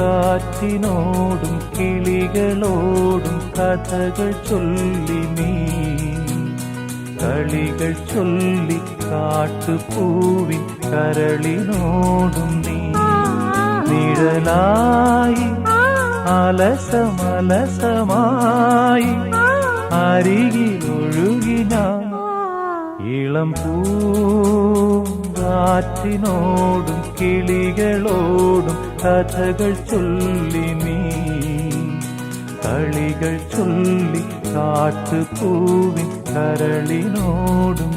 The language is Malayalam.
കാറ്റിനോടും കിളികളോടും കഥകൾ ചൊല്ലി നീ കളികൾ ചൊല്ലി കാട്ടുപൂവിൻ കരളിനോടും നീ നിഴലായി അലസമലസമായി അരികിലൊഴുകി ഞാൻ ഇളം പൂങ്കാറ്റിനോടും കിളികളോടും കഥകൾ ചൊല്ലി നീ കളികൾ ചൊല്ലി കാട്ടുപൂവിൻ കരളിനോടും